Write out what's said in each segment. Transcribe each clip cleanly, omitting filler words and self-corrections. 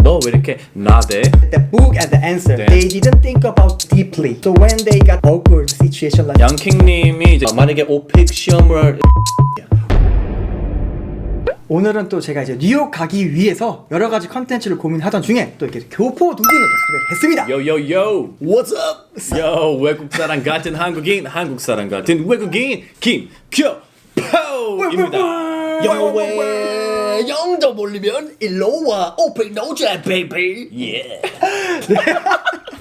너 왜 이렇게 나대? The book and the answer, 네. they didn't think about deeply. So when they got awkward situation like 양킹님이 이제 만약에 오픽 시험을 오늘은 또 제가 이제 뉴욕 가기 위해서 여러 가지 컨텐츠를 고민하던 중에 또 이렇게 교포 두 분을 또 섭외를 했습니다. 요요요 What's up? 요 외국 사람 같은 한국인 한국 사람 같은 외국인 김교포입니다. 영어에 영접 올리면 일로 와 오픽 노제 베이비. 예.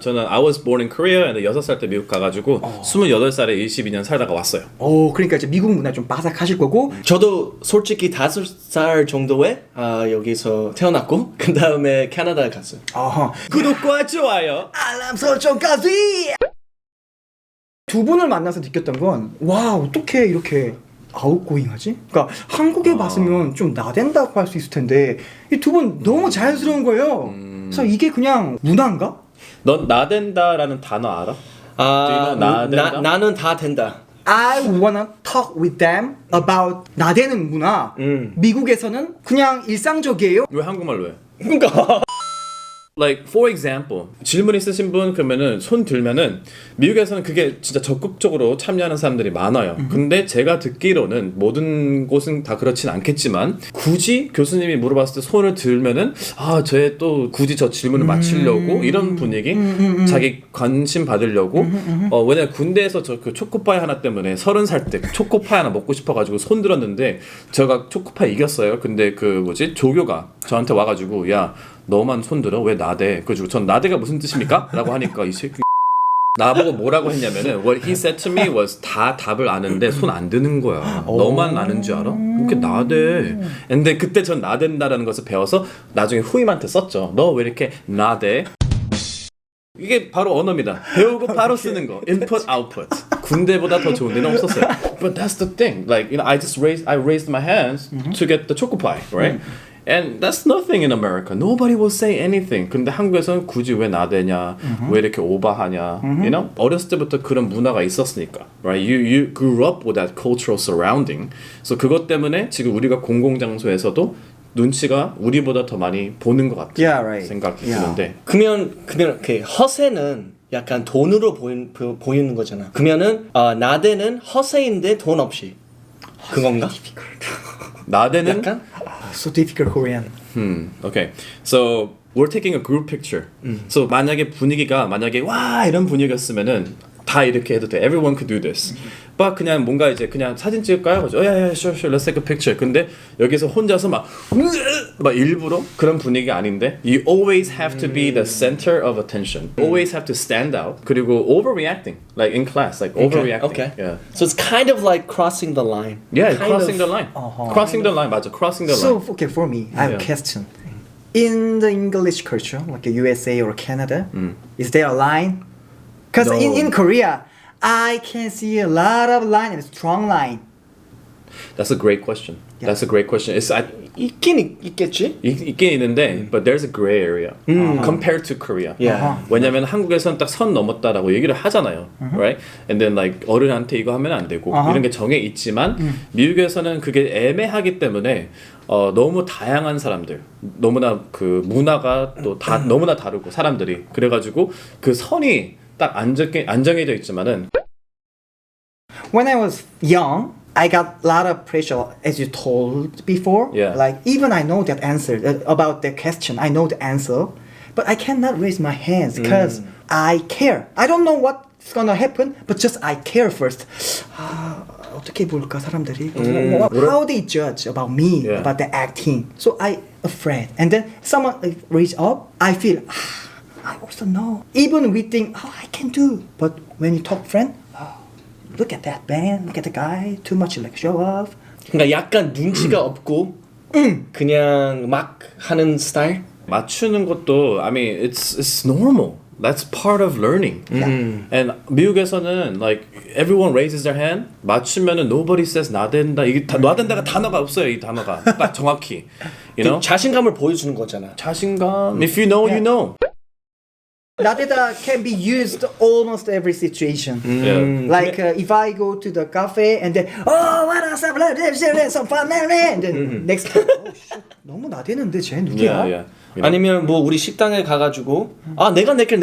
저는 I was born in Korea and 6살 때 미국 가가지고 28살에 22년 살다가 왔어요. 오, 그러니까 이제 미국 문화 좀 빠삭하실 거고. 저도 솔직히 5살 정도에 여기서 태어났고 그 다음에 캐나다 갔어요. 어허. 구독과 좋아요. 알람 설정까지. 두 분을 만나서 느꼈던 건 와, 어떻게 이렇게 아웃고잉하지? 그러니까 한국에 봤으면 좀 나댄다고 할 수 있을 텐데 이 두 분 너무 자연스러운 거예요. 그래서 이게 그냥 문화인가? 넌 나댄다라는 단어 알아? Do you know 나댄다? 나는 다 된다. I wanna talk with them about 나대는 문화. 미국에서는 그냥 일상적이에요. 왜 한국말로 해? 그러니까 Like for example 질문 있으신 분 그러면은 손 들면은 미국에서는 그게 진짜 적극적으로 참여하는 사람들이 많아요. 근데 제가 듣기로는 모든 곳은 다 그렇진 않겠지만 굳이 교수님이 물어봤을 때 손을 들면은 쟤 또 굳이 저 질문을 맞추려고 이런 분위기 자기 관심 받으려고 왜냐면 군대에서 저 그 초코파이 하나 때문에 30살 때 초코파이 하나 먹고 싶어가지고 손 들었는데 제가 초코파이 이겼어요. 근데 그 뭐지 조교가 저한테 와가지고 야 너만 손들어 왜 나대? 그래가지고 전 나대가 무슨 뜻입니까? 라고 하니까 이 새끼 나보고 뭐라고 했냐면은 What he said to me was 다 답을 아는데 손 안 드는 거야. 너만 아는 줄 알아? 이렇게 나대. 근데 그때 전 나댄다라는 것을 배워서 나중에 후임한테 썼죠. 너 왜 이렇게 나대? 이게 바로 언어입니다. 배우고 바로 쓰는 거. Input, output. 군대보다 더 좋은 데는 없었어요. But that's the thing. Like, I raised my hands to get the choco pie, right? And that's nothing in America. Nobody will say anything. 근데 한국에서는 굳이 왜 나대냐, 왜 이렇게 오버하냐, you know? 어렸을 때부터 그런 문화가 있었으니까, right? You grew up with that cultural surrounding. So 그것 때문에 지금 우리가 공공장소에서도 눈치가 우리보다 더 많이 보는 것 같은 Yeah, right. 생각이 Yeah. 드는데. 그러면 그 허세는 약간 돈으로 보이는 거잖아. 그러면은 나대는 허세인데 돈 없이 그건가? 나대는 약간 So difficult Korean. Okay. So we're taking a group picture. So 만약에 분위기가 와 이런 분위기였으면은 다 이렇게 해도 돼. Everyone could do this. 막 그냥 뭔가 이제 그냥 사진 찍을까요? yeah, sure, let's take a picture. 근데 여기서 혼자서 막 일부러 그런 분위기가 아닌데 you always have to be the center of attention. Always have to stand out. 그리고 overreacting, like in class, like overreacting. Okay. Yeah. So it's kind of like crossing the line. Yeah, Kind crossing of. the line. Crossing the line, 맞아. Crossing the line. So okay, for me, I have a Yeah. question. In the English culture, like USA or Canada, is there a line? Because No. in Korea, I can see a lot of line and strong line. That's a great question. Yeah. That's a great question. It's 있긴 있겠지. 있긴 있는데, but there's a gray area compared to Korea. Yeah. 왜냐면 한국에서는 딱 선 넘었다라고 얘기를 하잖아요, right? And then like 어른한테 이거 하면 안 되고 이런 게 정해 있지만 미국에서는 그게 애매하기 때문에 너무 다양한 사람들, 너무나 그 문화가 또 다 너무나 다르고 사람들이 그래가지고 그 선이 딱 안정해져 있지만은. When I was young, I got a lot of pressure, as you told before. Yeah. Like even I know that answer about the question. I know the answer, but I cannot raise my hands because I care. I don't know what's gonna happen, but just I care first. 어떻게 볼까 사람들이? How they judge about me, Yeah. about the acting. So I afraid. And then someone raise up, I feel. I also know. Even we think, I can do. But when you talk friend, look at that man, look at the guy, too much like show off. 그러니까 약간 눈치가 없고 그냥 막 하는 스타일. 맞추는 것도 I mean it's normal. That's part of learning. And 미국에서는 like everyone raises their hand. 맞추면은 nobody says 나댄다. 이게 나댄다가 단어가 없어요. 이 단어가 딱 정확히. You know? 자신감을 보여주는 거잖아. 자신감. If you know, you know. 나대다 can be used almost every situation. Yeah. Like if I go to the cafe and then what else? Some fun man. And then next time, shit, 너무 나대는데 쟤 누구야? Yeah, yeah. You know? 아니면 뭐 우리 식당에 가가지고 아 내가 낼게.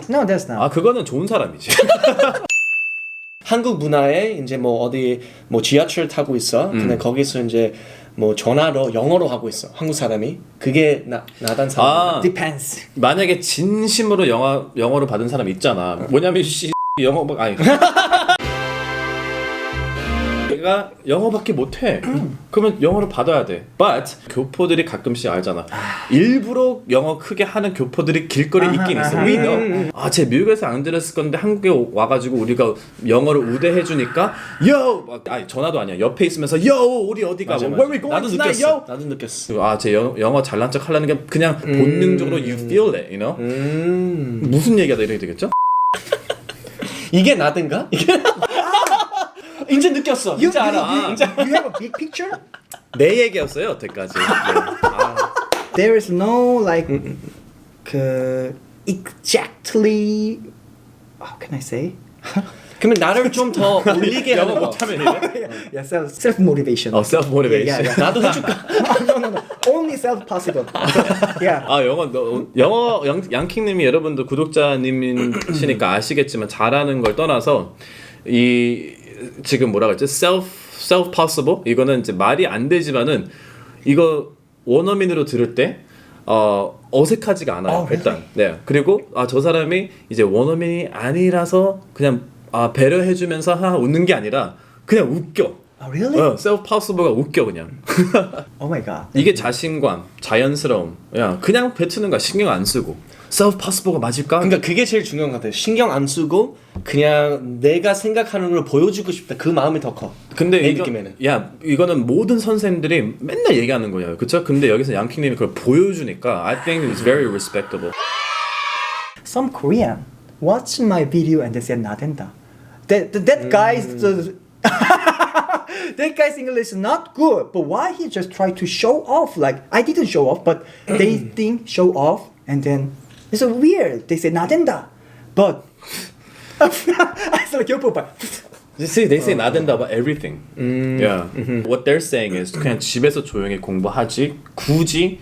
No, that's not. 아 그거는 좋은 사람이지. 한국 문화에 이제 뭐 어디 뭐 지하철 타고 있어. 근데 거기서 이제 뭐 전화로 영어로 하고 있어. 한국 사람이. 그게 나단 사람. 아 Depends. 만약에 진심으로 영어로 받은 사람 있잖아. 뭐냐면 씨 영어 막 아니. 내가 영어밖에 못해. 그러면 영어를 받아야 돼. But 교포들이 가끔씩 알잖아. 일부러 영어 크게 하는 교포들이 길거리에 있긴 있어. We know. 쟤 미국에서 안 들었을 건데 한국에 와가지고 우리가 영어를 우대해주니까 Yo! 아니 전화도 아니야. 옆에 있으면서 Yo! 우리 어디 가? 맞아, Where 맞아. we going 나도 tonight, 느꼈어. yo? 나도 느꼈어. 쟤 영어 잘난 척 하려는 게 그냥 본능적으로 you feel it, you know? 무슨 얘기하다 이렇게 되겠죠? 이게 나든가? 이게 이제 느꼈어. 이제 알아. 이제 You have a big picture? 내 얘기였어요 여태까지. 네. There is no like 그 exactly how can I say? 그러면 나를 좀 더 올리게 하는 영어 거. 못하면 이래? Yeah, self motivation. self motivation. Yeah. 나도 해줄까? No. Only self possible. Yeah. 영어 양킹님이 여러분들 구독자님이시니까 아시겠지만 잘하는 걸 떠나서 이 지금 뭐라 그랬지? self possible 이거는 이제 말이 안 되지만은 이거 원어민으로 들을 때 어색하지가 않아요. 일단 네 그리고 저 사람이 이제 원어민이 아니라서 그냥 배려해주면서 웃는 게 아니라 그냥 웃겨. Really? self possible가 웃겨 그냥. Oh my god. 이게 자신감, 자연스러움. 그냥 뱉는 거야. 신경 안 쓰고. self possible가 맞을까? 그러니까 그게 제일 중요한 것 같아요. 신경 안 쓰고 그냥 내가 생각하는 걸 보여주고 싶다. 그 마음이 더 커. 근데 내 느낌에는. 이거는 모든 선생님들이 맨날 얘기하는 거예요. 그렇죠? 근데 여기서 양킹님이 그걸 보여주니까 I think it's very respectable. Some Korean watch my video and they said 나댄다. That guy's that guy's English is not good, but why he just try to show off? Like I didn't show off, but they think show off, and then it's so weird. They say 나댄다, but I saw 교포 봐. You see, they say 나댄다 about everything. Yeah. What they're saying is 그냥 집에서 조용히 공부하지. 굳이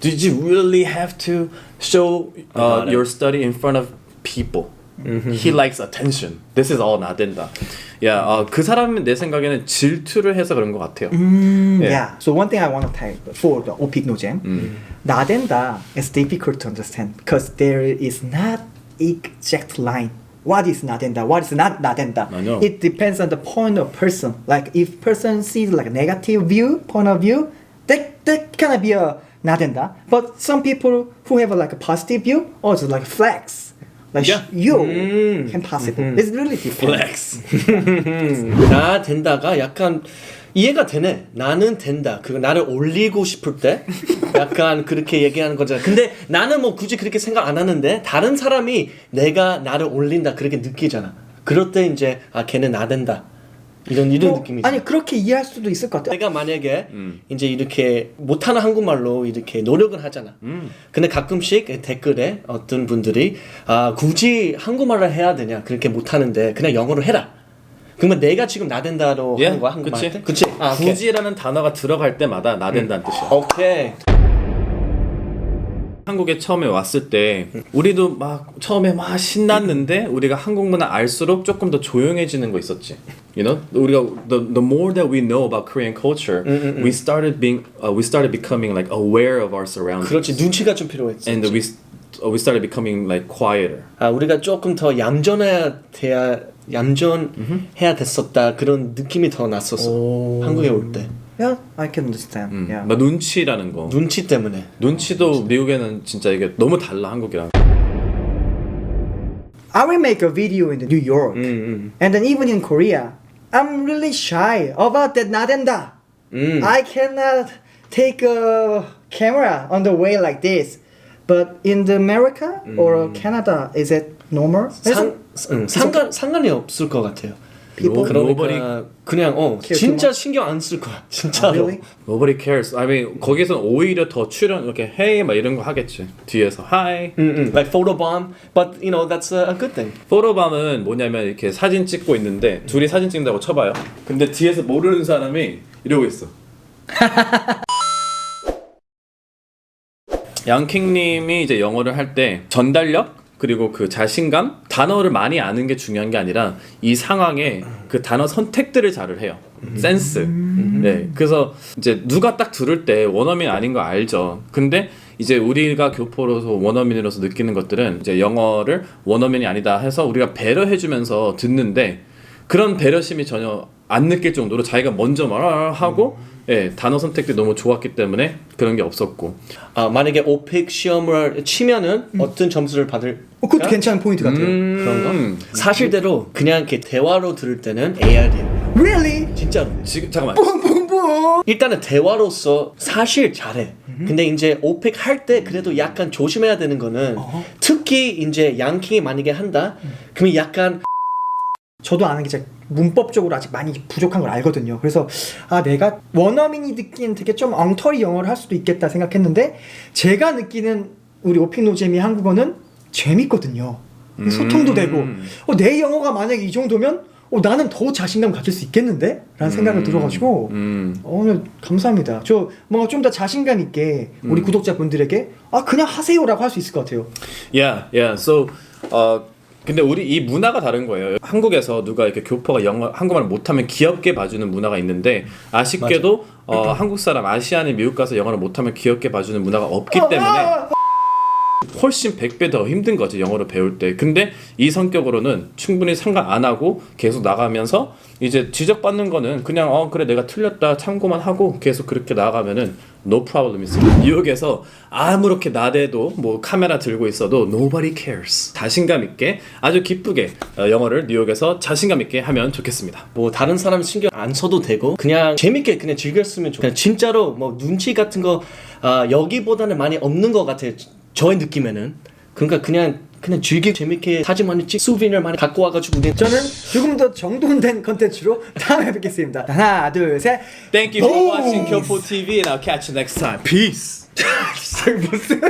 did you really have to show your study in front of people? He likes attention. This is all 나댄다. 그 사람은 내 생각에는 질투를 해서 그런 것 같아요. Yeah. So one thing I want to tell for the Opik No Jam, 나댄다 is difficult to understand because there is not exact line. What is 나댄다? What is not 나댄다? I know. It depends on the point of person. Like if person sees like a negative point of view, that can be a 나댄다. But some people who have like a positive view, also like flex. Like you can possible. It's really depends. Flex. 나 된다가 약간 이해가 되네. 나는 된다. 그거 나를 올리고 싶을 때 약간 그렇게 얘기하는 거잖아. 근데 나는 뭐 굳이 그렇게 생각 안 하는데 다른 사람이 내가 나를 올린다 그렇게 느끼잖아. 그럴 때 이제 걔는 나 된다. 이런 느낌이지. 아니 그렇게 이해할 수도 있을 것 같아. 내가 만약에 이제 이렇게 못하는 한국말로 이렇게 노력을 하잖아. 근데 가끔씩 댓글에 어떤 분들이 굳이 한국말을 해야 되냐 그렇게 못하는데 그냥 영어로 해라. 그러면 내가 지금 나댄다로 하는 거야 한국말한테? 그치? 오케이. 굳이라는 단어가 들어갈 때마다 나댄다는 뜻이야. 오케이. 한국에 처음에 왔을 때 우리도 막 처음에 막 신났는데 우리가 한국 문화 알수록 조금 더 조용해지는 거 있었지. You know, 우리가 the more that we know about Korean culture, we started becoming like aware of our surroundings. 그렇지. 눈치가 좀 필요했지. And we started becoming like quieter. 우리가 조금 더 얌전해야 됐었다 그런 느낌이 더 났었어. 한국에 올 때. Yeah, I can understand. Yeah. 막 눈치라는 거. 눈치 때문에. 눈치도 미국에는 진짜 이게 너무 달라 한국이랑. I will make a video in New York, and then even in Korea, I'm really shy about that 나댄다. I cannot take a camera on the way like this. But in the America or Canada, is it normal? 상관이 없을 것 같아요. People? 그러니까 그냥 진짜 신경 안 쓸 거야. 진짜로. Really? Nobody cares. I mean 거기서는 오히려 더 출연 이렇게 hey 막 이런 거 하겠지. 뒤에서 hi. Like photobomb, but you know that's a good thing. 포토밤은 뭐냐면 이렇게 사진 찍고 있는데 둘이 사진 찍는다고 쳐봐요. 근데 뒤에서 모르는 사람이 이러고 있어. 양킹님이 이제 영어를 할 때 전달력 그리고 그 자신감, 단어를 많이 아는 게 중요한 게 아니라 이 상황에 그 단어 선택들을 잘을 해요. 센스. 네, 그래서 이제 누가 딱 들을 때 원어민 아닌 거 알죠. 근데 이제 우리가 교포로서 원어민으로서 느끼는 것들은 이제 영어를 원어민이 아니다 해서 우리가 배려해주면서 듣는데 그런 배려심이 전혀 안 느낄 정도로 자기가 먼저 말하고 예, 단어 선택도 너무 좋았기 때문에 그런 게 없었고. 만약에 오픽 시험을 치면은 어떤 점수를 받을? 그것도 괜찮은 포인트 같아요. 그런 거? 사실대로 그냥 이렇게 대화로 들을 때는 AR이에요. Really? 진짜로. 지금 잠깐만. 뿡뿡뿡. 일단은 대화로서 사실 잘해. 근데 이제 오픽 할 때 그래도 약간 조심해야 되는 거는 특히 이제 양킹이 만약에 한다. 그러면 약간 저도 아는 게 진짜 문법적으로 아직 많이 부족한 걸 알거든요. 그래서 내가 원어민이 듣기엔 되게 좀 엉터리 영어를 할 수도 있겠다 생각했는데 제가 느끼는 우리 오픽노잼이 한국어는 재밌거든요. 소통도 되고 내 영어가 만약에 이 정도면 나는 더 자신감 가질 수 있겠는데? 라는 생각을 들어가지고 오늘 감사합니다. 저 뭔가 좀 더 자신감 있게 우리 구독자분들에게 그냥 하세요라고 할 수 있을 것 같아요. Yeah. So 근데 우리 이 문화가 다른 거예요. 한국에서 누가 이렇게 교포가 한국말을 못하면 귀엽게 봐주는 문화가 있는데 아쉽게도 한국 사람 아시안이 미국 가서 영어를 못하면 귀엽게 봐주는 문화가 없기 때문에 훨씬 100배 더 힘든 거지 영어를 배울 때. 근데 이 성격으로는 충분히 상관 안 하고 계속 나가면서 이제 지적받는 거는 그냥 그래 내가 틀렸다 참고만 하고 계속 그렇게 나아가면은 no problem 있습니다. 뉴욕에서 아무렇게 나대도 뭐 카메라 들고 있어도 nobody cares. 자신감 있게 아주 기쁘게 영어를 뉴욕에서 자신감 있게 하면 좋겠습니다. 뭐 다른 사람 신경 안 써도 되고 그냥 재밌게 그냥 즐겼으면 좋겠어요. 그냥 진짜로 뭐 눈치 같은 거 여기보다는 많이 없는 것 같아요. 저의 느낌에는. 그러니까 그냥 즐기고 재밌게 사진 많이 찍, 수비를 많이 갖고 와가지고 저는 조금 더 정돈된 컨텐츠로 다음에 뵙겠습니다. 하나, 둘, 셋. Thank you for watching 교포 TV and I'll catch you next time. Peace. 무슨